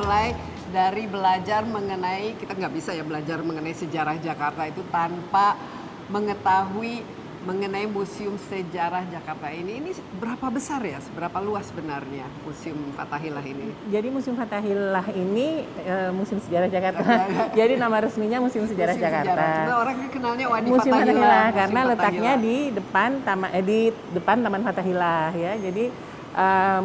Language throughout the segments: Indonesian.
mulai dari belajar mengenai, kita nggak bisa ya belajar mengenai sejarah Jakarta itu tanpa mengetahui mengenai Museum Sejarah Jakarta ini. Ini berapa besar ya, seberapa luas sebenarnya Museum Fathahillah ini? Jadi Museum Fathahillah ini Museum Sejarah Jakarta. Jadi nama resminya Museum Sejarah Jakarta. Cuma orang kenalnya Wadi Museum Fathahillah karena Museum letaknya Fathahillah. di depan Taman Fathahillah ya. Jadi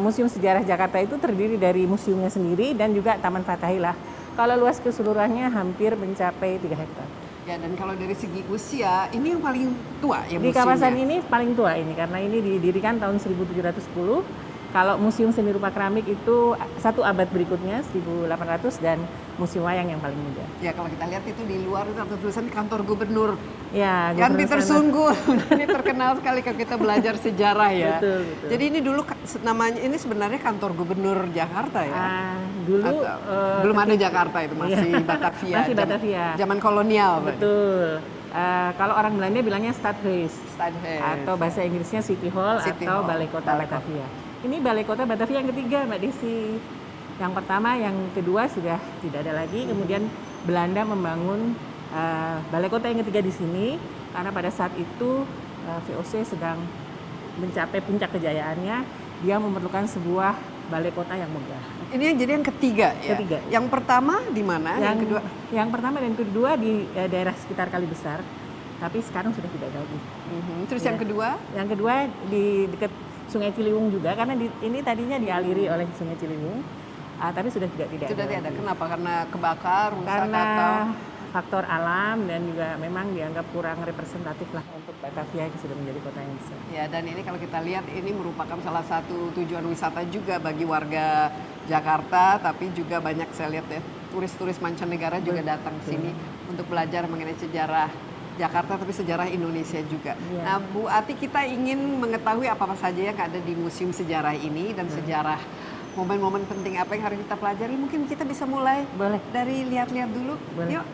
Museum Sejarah Jakarta itu terdiri dari museumnya sendiri dan juga Taman Fathahillah. Kalau luas keseluruhannya hampir mencapai 3 hektar. Ya, dan kalau dari segi usia, ini yang paling tua ya Di museumnya? kawasan ini paling tua ini karena ini didirikan tahun 1710. Kalau Museum Seni Rupa Keramik itu 1 abad berikutnya 1800 dan Museum Wayang yang paling muda. Ya, kalau kita lihat itu di luar itu ada tulisan kantor gubernur. Ya, Yang Gubernur Tersunggur. Ini terkenal sekali kalau kita belajar sejarah ya. Betul, betul. Jadi ini dulu namanya ini sebenarnya kantor gubernur Jakarta ya. Dulu Belum ada Jakarta itu, masih Batavia. Masih Batavia. Zaman kolonial. Betul. Kalau orang Belanda bilangnya Stadhuis Stadhuis. atau bahasa Inggrisnya City Hall City atau Hall. Balai Kota Batavia. Ini Balai Kota Batavia yang ketiga, Mbak Desi. Yang pertama, yang kedua sudah tidak ada lagi. Kemudian Belanda membangun Balai Kota yang ketiga di sini karena pada saat itu VOC sedang mencapai puncak kejayaannya. Dia memerlukan sebuah balai kota yang megah. Ini yang jadi yang ketiga ya. Ketiga. Yang pertama di mana? Yang kedua? Yang pertama dan kedua di daerah sekitar Kali Besar, tapi sekarang sudah tidak ada lagi. Terus yang kedua? Yang kedua di dekat Sungai Ciliwung juga, karena ini tadinya dialiri oleh Sungai Ciliwung, tapi sudah tidak Sudah ada. tidak ada. Kenapa? Karena kebakar, rusak Karena atau? faktor alam dan juga memang dianggap kurang representatif lah untuk Batavia yang sudah menjadi kota yang besar. Ya, dan ini kalau kita lihat ini merupakan salah satu tujuan wisata juga bagi warga Jakarta, tapi juga banyak saya lihat ya turis-turis mancanegara juga datang ke sini untuk belajar mengenai sejarah Jakarta, tapi sejarah Indonesia juga. Ya. Nah, Bu Ati, kita ingin mengetahui apa saja yang ada di Museum Sejarah ini dan sejarah momen-momen penting apa yang harus kita pelajari. Mungkin kita bisa mulai Boleh. dari lihat-lihat dulu. Boleh. Yuk.